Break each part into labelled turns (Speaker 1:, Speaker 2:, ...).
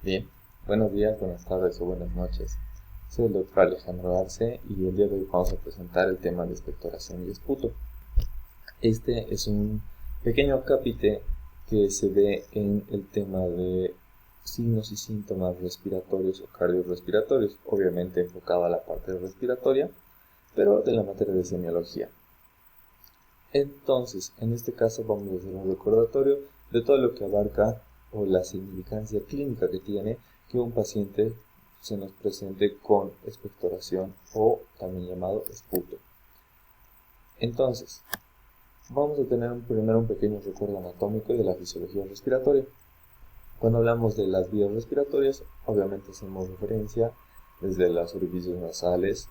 Speaker 1: Bien, buenos días, buenas tardes o buenas noches. Soy el doctor Alejandro Arce y el día de hoy vamos a presentar el tema de expectoración y esputo. Este es un pequeño acápite que se ve en el tema de signos y síntomas respiratorios o cardiorrespiratorios, obviamente enfocado a la parte respiratoria, pero de la materia de semiología. Entonces, en este caso vamos a hacer un recordatorio de todo lo que abarca o la significancia clínica que tiene que un paciente se nos presente con expectoración o también llamado esputo. Entonces, vamos a tener primero un pequeño recuerdo anatómico de la fisiología respiratoria. Cuando hablamos de las vías respiratorias, obviamente hacemos referencia desde los orificios nasales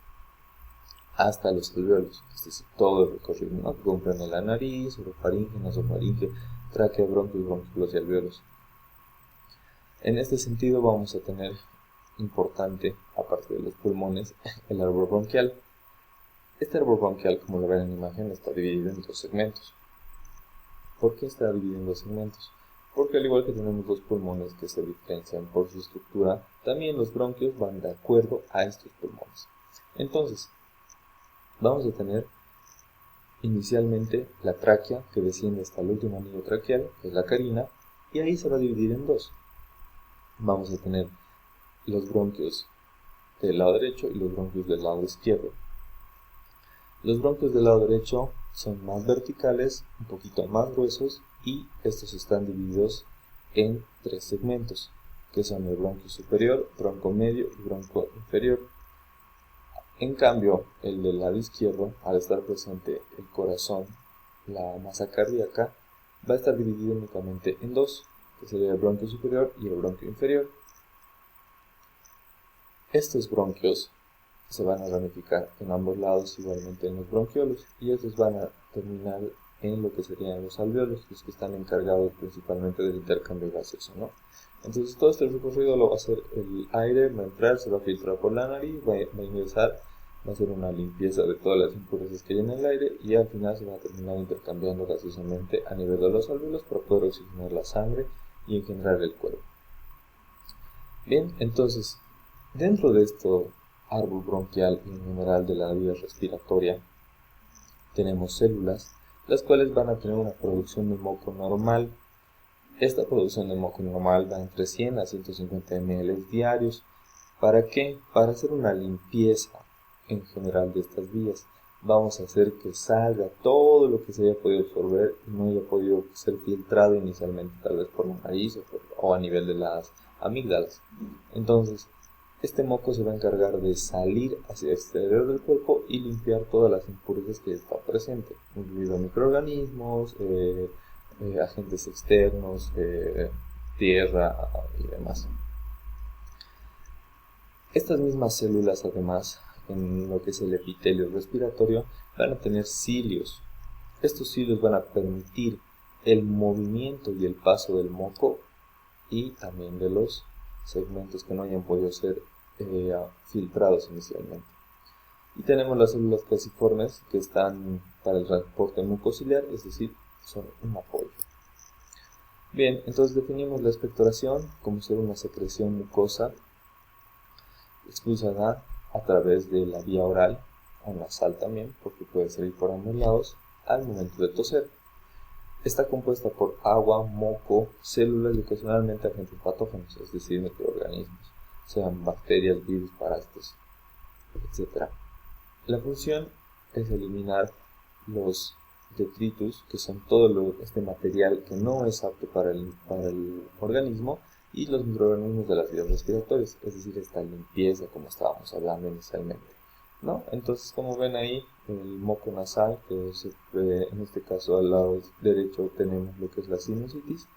Speaker 1: hasta los alvéolos, es decir, todo el recorrido, ¿no? Que comprende la nariz, orofaringe, nasofaringe, tráquea, bronquios, bronquíolos y alvéolos. En este sentido vamos a tener importante, aparte de los pulmones, el árbol bronquial. Este árbol bronquial, como lo ven en la imagen, está dividido en dos segmentos. ¿Por qué está dividido en dos segmentos? Porque al igual que tenemos dos pulmones que se diferencian por su estructura, también los bronquios van de acuerdo a estos pulmones. Entonces, vamos a tener inicialmente la tráquea, que desciende hasta el último anillo traqueal, que es la carina, y ahí se va a dividir en dos. Vamos a tener los bronquios del lado derecho y los bronquios del lado izquierdo. Los bronquios del lado derecho son más verticales, un poquito más gruesos, y estos están divididos en tres segmentos, que son el bronquio superior, bronco medio y bronco inferior. En cambio, el del lado izquierdo, al estar presente el corazón, la masa cardíaca, va a estar dividido únicamente en dos, que sería el bronquio superior y el bronquio inferior. Estos bronquios se van a ramificar en ambos lados, igualmente en los bronquiolos, y estos van a terminar en lo que serían los alvéolos, los que están encargados principalmente del intercambio gaseoso, ¿no? Entonces todo este recorrido lo va a hacer el aire, va a entrar, se va a filtrar por la nariz, va a ingresar, va a hacer una limpieza de todas las impurezas que hay en el aire y al final se va a terminar intercambiando gaseosamente a nivel de los alvéolos para poder oxigenar la sangre y engendrar el cuerpo. Bien, entonces, dentro de esto árbol bronquial y en general de la vía respiratoria, tenemos células, las cuales van a tener una producción de moco normal. Esta producción de moco normal va entre 100 a 150 ml diarios. ¿Para qué? Para hacer una limpieza en general de estas vías. Vamos a hacer que salga todo lo que se haya podido absorber y no haya podido ser filtrado inicialmente, tal vez por la nariz o a nivel de las amígdalas. Entonces, este moco se va a encargar de salir hacia el exterior del cuerpo y limpiar todas las impurezas que están presentes, incluidos microorganismos, agentes externos, tierra y demás. Estas mismas células, además, en lo que es el epitelio respiratorio, van a tener cilios. Estos cilios van a permitir el movimiento y el paso del moco y también de los segmentos que no hayan podido ser filtrados inicialmente. Y tenemos las células calciformes que están para el transporte mucociliar, es decir, son un apoyo. Bien, entonces definimos la expectoración como ser una secreción mucosa expulsada a través de la vía oral o nasal también, porque puede salir por ambos lados al momento de toser. Está compuesta por agua, moco, células y ocasionalmente agentes patógenos, es decir, microorganismos, sean bacterias, virus, parásitos, etc. La función es eliminar los detritus, que son todo este material que no es apto para el organismo, y los microorganismos de las vías respiratorias, es decir, esta limpieza como estábamos hablando inicialmente, ¿no? Entonces, como ven ahí, el moco nasal, que en este caso al lado derecho tenemos lo que es la sinusitis,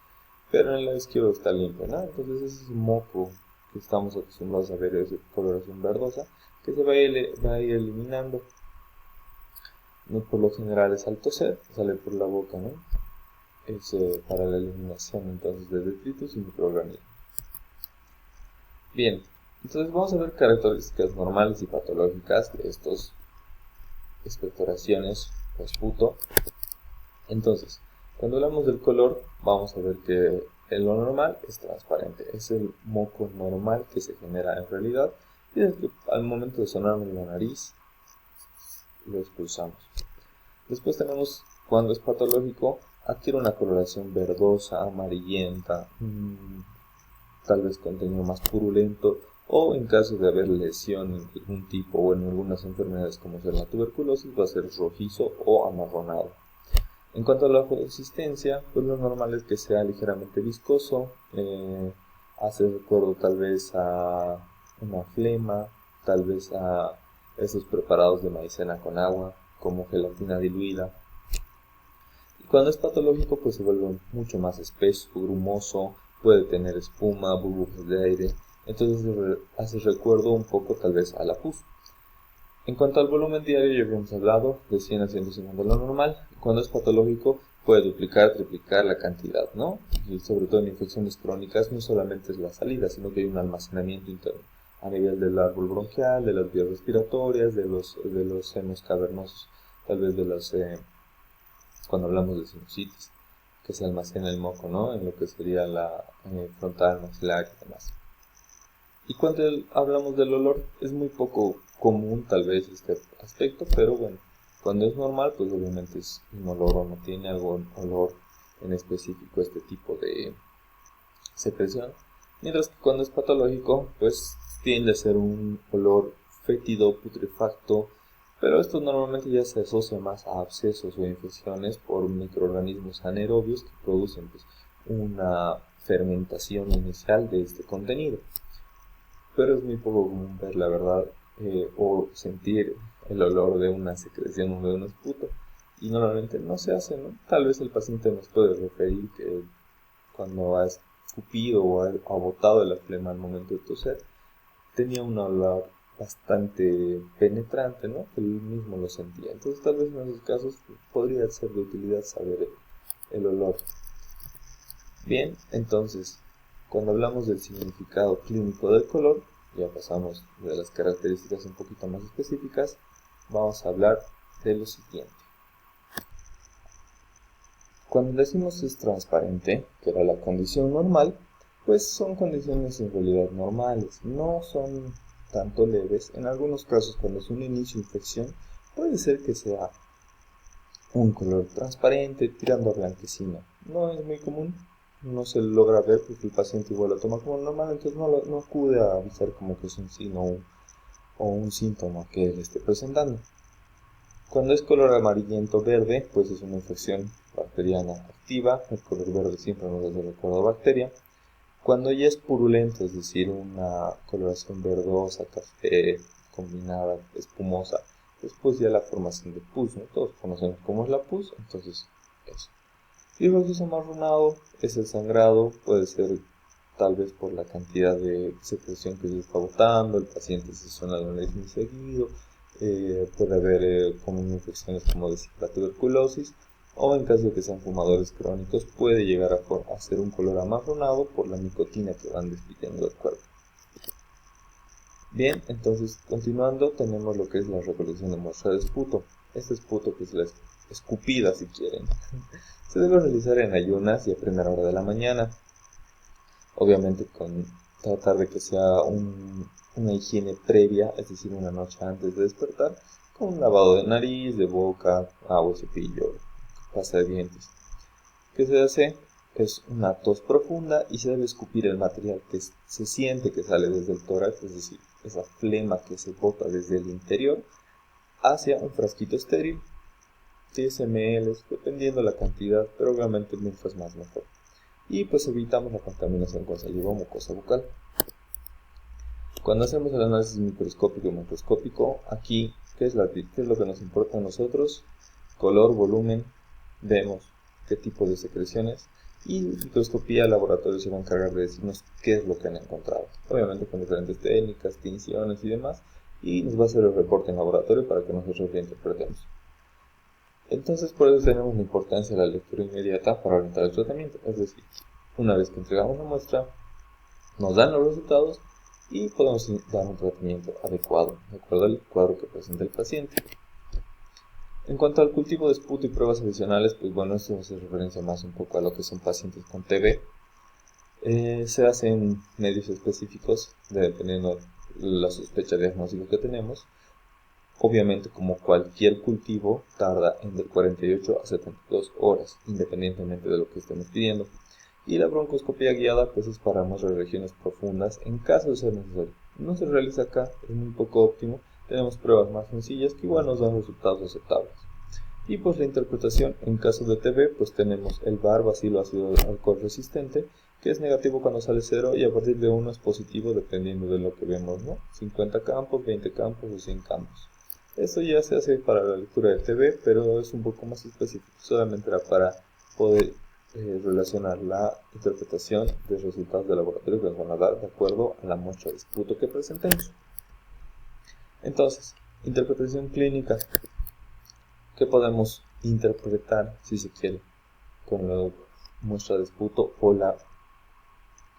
Speaker 1: pero en el lado izquierdo está limpio, ¿no? Entonces ese es un moco que estamos acostumbrados a ver, es de coloración verdosa, que se va a ir eliminando. No, por lo general es al toser, sale por la boca, ¿no? Es para la eliminación entonces de detritus y microorganismos. Bien, entonces vamos a ver características normales y patológicas de estos expectoraciones o esputo. Entonces, cuando hablamos del color, vamos a ver que lo normal es transparente, es el moco normal que se genera en realidad y es que al momento de sonarnos la nariz lo expulsamos. Después tenemos cuando es patológico, adquiere una coloración verdosa, amarillenta, tal vez contenido más purulento, o en caso de haber lesión de algún tipo o en algunas enfermedades como ser la tuberculosis va a ser rojizo o amarronado. En cuanto a la consistencia, pues lo normal es que sea ligeramente viscoso, hace recuerdo tal vez a una flema, tal vez a esos preparados de maicena con agua, como gelatina diluida. Y cuando es patológico, pues se vuelve mucho más espeso, grumoso, puede tener espuma, burbujas de aire, entonces hace recuerdo un poco tal vez a la pus. En cuanto al volumen diario, ya habíamos hablado de 100 a 150 lo normal. Cuando es patológico puede duplicar, triplicar la cantidad, ¿no? Y sobre todo en infecciones crónicas no solamente es la salida, sino que hay un almacenamiento interno a nivel del árbol bronquial, de las vías respiratorias, de los senos cavernosos, tal vez de los, cuando hablamos de sinusitis, que se almacena el moco, ¿no? En lo que sería la frontal, maxilar y demás. Y cuando hablamos del olor, es muy poco común tal vez este aspecto, pero bueno, cuando es normal, pues obviamente es inoloro o no tiene algún olor en específico este tipo de secreción. Mientras que cuando es patológico, pues tiende a ser un olor fétido, putrefacto, pero esto normalmente ya se asocia más a abscesos o infecciones por microorganismos anaerobios que producen pues, una fermentación inicial de este contenido. Pero es muy poco común ver la verdad o sentir el olor de una secreción o de un esputo y normalmente no se hace, ¿no? Tal vez el paciente nos puede referir que cuando ha escupido o ha botado la flema al momento de toser tenía un olor bastante penetrante, ¿no? Que él mismo lo sentía. Entonces tal vez en esos casos podría ser de utilidad saber el olor. Bien, entonces cuando hablamos del significado clínico del color, ya pasamos de las características un poquito más específicas, vamos a hablar de lo siguiente. Cuando decimos es transparente, que era la condición normal, pues son condiciones en realidad normales, no son tanto leves. En algunos casos, cuando es un inicio de infección, puede ser que sea un color transparente tirando a blanquecino. No es muy común, no se logra ver porque el paciente igual lo toma como normal, entonces no acude a avisar como que es un signo o un síntoma que él esté presentando. Cuando es color amarillento verde, pues es una infección bacteriana activa. El color verde siempre nos hace recuerdo a bacteria. Cuando ya es purulento, es decir, una coloración verdosa, café, combinada, espumosa, después ya la formación de pus, ¿no? Todos conocemos cómo es la pus, entonces eso. Y el rojizo amarronado es el sangrado, puede ser tal vez por la cantidad de secreción que se está botando, el paciente se suena la nariz muy seguido, puede haber como infecciones como decir la tuberculosis, o en caso de que sean fumadores crónicos puede llegar a ser un color amarronado por la nicotina que van despidiendo del cuerpo. Bien, entonces continuando tenemos lo que es la recolección de muestra de esputo. Este esputo, que es la escupida si quieren, se debe realizar en ayunas y a primera hora de la mañana. Obviamente con tratar de que sea una higiene previa, es decir, una noche antes de despertar, con un lavado de nariz, de boca, agua, cepillo, pasta de dientes. ¿Qué se hace? Es una tos profunda y se debe escupir el material que se siente que sale desde el tórax, es decir, esa flema que se bota desde el interior, hacia un frasquito estéril, 10 ml, dependiendo la cantidad, pero obviamente mientras más mejor. Y pues evitamos la contaminación con saliva o mucosa bucal. Cuando hacemos el análisis microscópico y macroscópico, aquí, ¿qué es lo que nos importa a nosotros? Color, volumen, vemos qué tipo de secreciones, y microscopía, laboratorio se va a encargar de decirnos qué es lo que han encontrado, obviamente con diferentes técnicas, tinciones y demás, y nos va a hacer el reporte en laboratorio para que nosotros lo interpretemos. Entonces por eso tenemos la importancia de la lectura inmediata para orientar el tratamiento, es decir, una vez que entregamos la muestra, nos dan los resultados y podemos dar un tratamiento adecuado, de acuerdo al cuadro que presenta el paciente. En cuanto al cultivo de esputo y pruebas adicionales, pues bueno, esto hace referencia más un poco a lo que son pacientes con TB. Se hacen medios específicos dependiendo de la sospecha diagnóstica que tenemos. Obviamente, como cualquier cultivo, tarda entre 48 a 72 horas, independientemente de lo que estemos pidiendo. Y la broncoscopia guiada pues es para mostrar regiones profundas en caso de ser necesario. No se realiza acá, es muy poco óptimo. Tenemos pruebas más sencillas que igual nos dan resultados aceptables. Y pues la interpretación en caso de TB, pues tenemos el VAR, bacilo ácido alcohol resistente, que es negativo cuando sale 0 y a partir de 1 es positivo dependiendo de lo que vemos, ¿no? 50 campos, 20 campos o 100 campos. Esto ya se hace para la lectura de TB, pero es un poco más específico, solamente era para poder relacionar la interpretación de resultados de laboratorio que nos van a dar de acuerdo a la muestra de esputo que presentemos. Entonces, interpretación clínica. ¿Qué podemos interpretar, si se quiere, con la muestra de esputo o la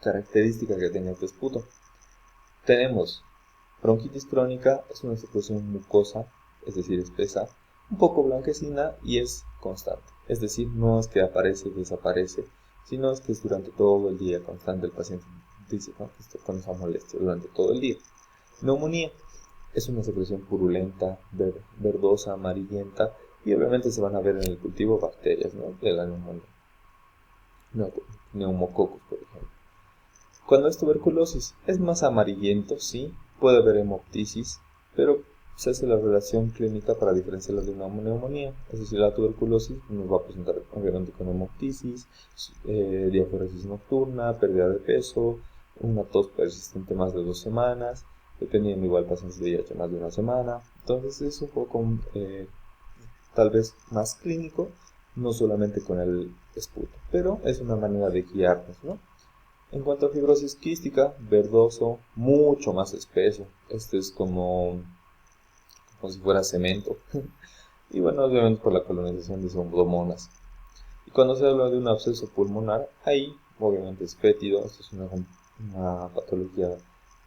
Speaker 1: característica que tenga este esputo? Tenemos bronquitis crónica, es una secreción mucosa, es decir, espesa, un poco blanquecina y es constante. Es decir, no es que aparece y desaparece, sino es que es durante todo el día constante. El paciente dice, ¿no?, que está con esa molestia durante todo el día. Neumonía es una secreción purulenta, verdosa, amarillenta, y obviamente se van a ver en el cultivo bacterias, ¿no?, de la neumonía. Neumococos, por ejemplo. Cuando es tuberculosis, es más amarillento, sí, puede haber hemoptisis, pero se hace la relación clínica para diferenciarla de una neumonía. Es decir, la tuberculosis nos va a presentar obviamente con hemoptisis, diaforesis nocturna, pérdida de peso, una tos persistente más de 2 semanas, dependiendo igual pacientes de VIH más de 1 semana. Entonces es un poco tal vez más clínico, no solamente con el esputo, pero es una manera de guiarnos, ¿no? En cuanto a fibrosis quística, verdoso, mucho más espeso. Este es como si fuera cemento. Y bueno, obviamente por la colonización de pseudomonas. Y cuando se habla de un absceso pulmonar, ahí obviamente es fétido. Esto es una patología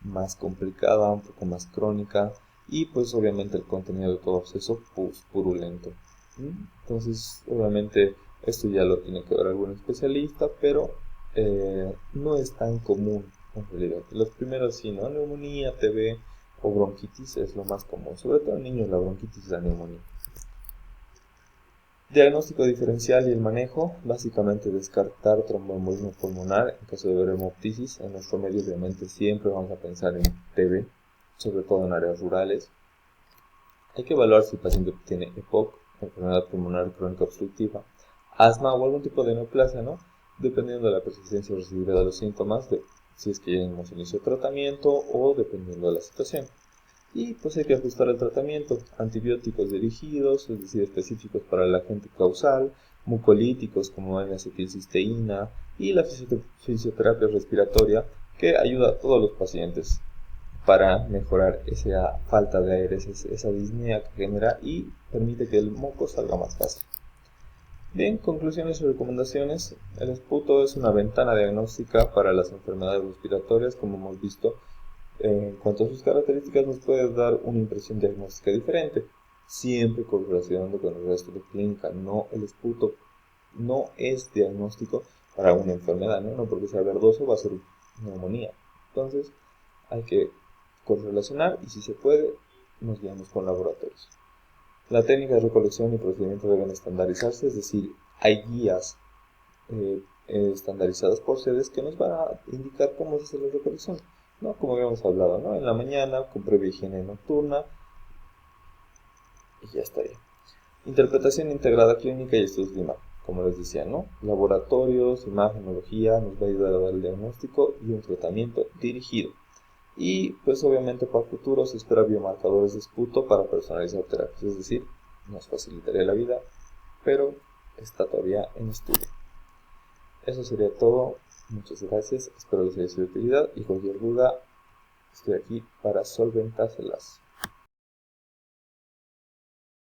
Speaker 1: más complicada, un poco más crónica. Y pues obviamente el contenido de todo absceso, pues purulento. Entonces, obviamente esto ya lo tiene que ver algún especialista, pero no es tan común en realidad. Los primeros sí, ¿no? Neumonía, TB o bronquitis es lo más común, sobre todo en niños la bronquitis y la neumonía. Diagnóstico diferencial y el manejo, básicamente descartar tromboembolismo pulmonar en caso de ver hemoptisis. En nuestro medio obviamente siempre vamos a pensar en TB, sobre todo en áreas rurales. Hay que evaluar si el paciente tiene EPOC, enfermedad pulmonar crónica obstructiva, asma o algún tipo de neoplasia, ¿no?, dependiendo de la persistencia residual de los síntomas, si es que ya hemos iniciado tratamiento o dependiendo de la situación. Y pues hay que ajustar el tratamiento, antibióticos dirigidos, es decir, específicos para el agente causal, mucolíticos como N-acetilcisteína y la fisioterapia respiratoria que ayuda a todos los pacientes para mejorar esa falta de aire, esa disnea que genera y permite que el moco salga más fácil. Bien, conclusiones y recomendaciones. El esputo es una ventana diagnóstica para las enfermedades respiratorias, como hemos visto. En cuanto a sus características, nos puede dar una impresión diagnóstica diferente, siempre correlacionando con el resto de clínica. No, el esputo no es diagnóstico para una enfermedad, no porque sea verdoso va a ser neumonía. Entonces, hay que correlacionar y si se puede, nos guiamos con laboratorios. La técnica de recolección y procedimiento deben estandarizarse, es decir, hay guías estandarizadas por sedes que nos van a indicar cómo se hace la recolección, ¿no? Como habíamos hablado, ¿no? En la mañana, con previa higiene nocturna, y ya estaría. Interpretación integrada clínica y estudios de imagen, como les decía, ¿no? Laboratorios, imagenología, nos va a ayudar a dar el diagnóstico y un tratamiento dirigido. Y pues obviamente para futuro se espera biomarcadores de esputo para personalizar terapias, es decir, nos facilitaría la vida, pero está todavía en estudio. Eso sería todo, muchas gracias, espero les haya sido de utilidad y cualquier duda estoy aquí para solventárselas.